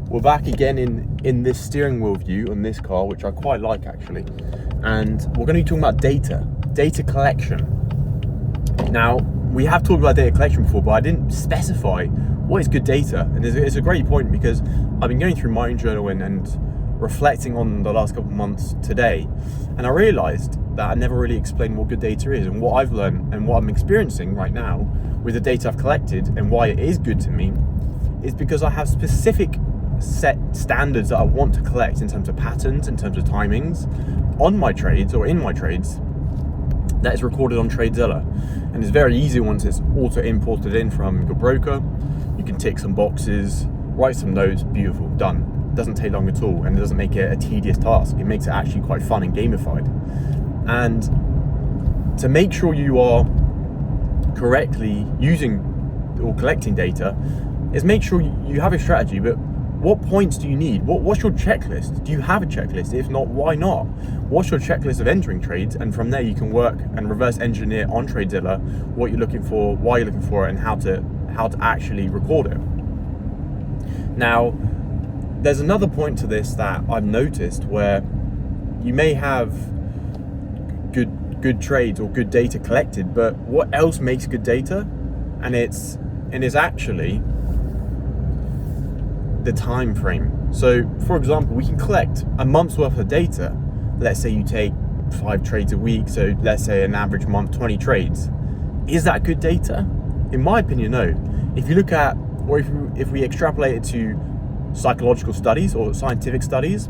we're back again in this steering wheel view on this car, which I quite like actually. And we're going to be talking about data collection. Now, we have talked about data collection before, but I didn't specify what is good data. And it's a great point, because I've been going through my own journal and reflecting on the last couple of months today. And I realized that I never really explained what good data is, and what I've learned and what I'm experiencing right now with the data I've collected, and why it is good to me is because I have specific set standards that I want to collect in terms of patterns, in terms of timings on my trades or in my trades, that is recorded on TradeZilla. And it's very easy once it's auto imported in from your broker. You can tick some boxes, write some notes, beautiful, done. It doesn't take long at all, and it doesn't make it a tedious task. It makes it actually quite fun and gamified. And to make sure you are correctly using or collecting data is make sure you have a strategy. But what points do you need? What's your checklist? Do you have a checklist? If not, why not? What's your checklist of entering trades? And from there you can work and reverse engineer on TradeZilla what you're looking for, why you're looking for it, and how to actually record it. Now, there's another point to this that I've noticed, where you may have good trades or good data collected, but what else makes good data? And it's actually the time frame. So for example, we can collect a month's worth of data. Let's say you take 5 trades a week, so let's say an average month 20 trades. Is that good data? In my opinion, no. If you look at, or if we extrapolate it to psychological studies or scientific studies,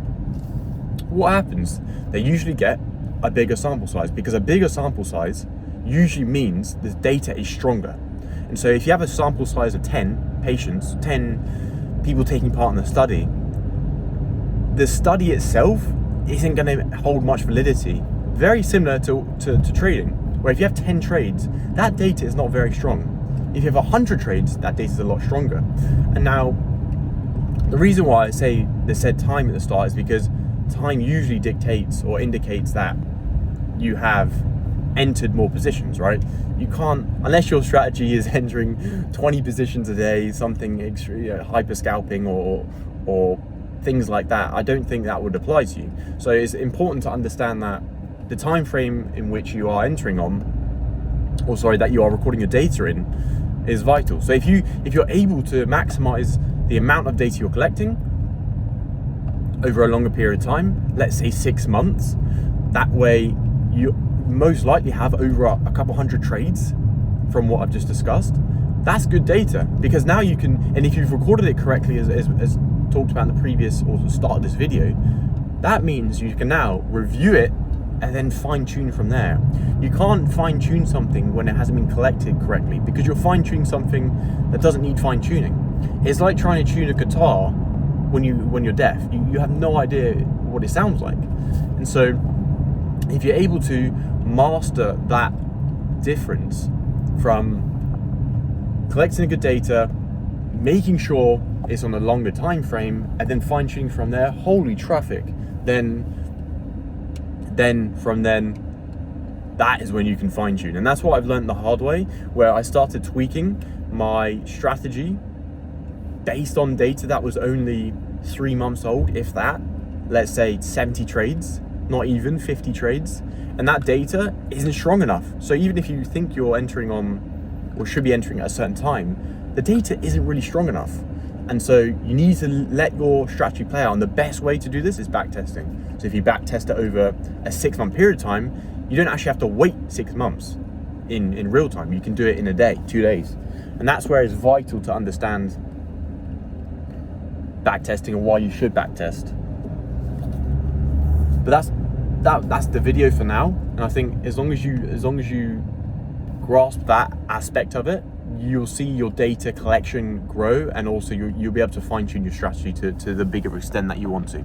what happens? They usually get a bigger sample size, because a bigger sample size usually means the data is stronger. And so if you have a sample size of 10 patients, 10 people taking part in the study itself isn't going to hold much validity. Very similar to trading, where if you have 10 trades, that data is not very strong. If you have 100 trades, that data is a lot stronger. And now, the reason why I say the said time at the start is because time usually dictates or indicates that you have entered more positions, right? You can't, unless your strategy is entering 20 positions a day, something extra, hyper scalping or things like that, I don't think that would apply to you. So it's important to understand that the time frame in which you are entering on, or sorry, that you are recording your data in, is vital. So if you're able to maximize the amount of data you're collecting over a longer period of time, let's say 6 months, that way you most likely have over a couple hundred trades from what I've just discussed. That's good data, because now you can, and if you've recorded it correctly as talked about in the previous or the start of this video, that means you can now review it and then fine tune from there. You can't fine tune something when it hasn't been collected correctly, because you're fine tuning something that doesn't need fine tuning. It's like trying to tune a guitar when you're deaf. You have no idea what it sounds like. And so if you're able to master that difference from collecting good data, making sure it's on a longer time frame, and then fine tuning from there, holy traffic, then from then, that is when you can fine tune. And that's what I've learned the hard way, where I started tweaking my strategy based on data that was only 3 months old, if that. Let's say 70 trades, not even 50 trades, and that data isn't strong enough. So even if you think you're entering on, or should be entering at a certain time, the data isn't really strong enough. And so you need to let your strategy play out. And the best way to do this is backtesting. So if you backtest it over a 6-month period of time, you don't actually have to wait 6 months in real time. You can do it in a day, 2 days. And that's where it's vital to understand backtesting and why you should backtest. But that's the video for now. And I think as long as you grasp that aspect of it, you'll see your data collection grow, and also you'll be able to fine tune your strategy to the bigger extent that you want to.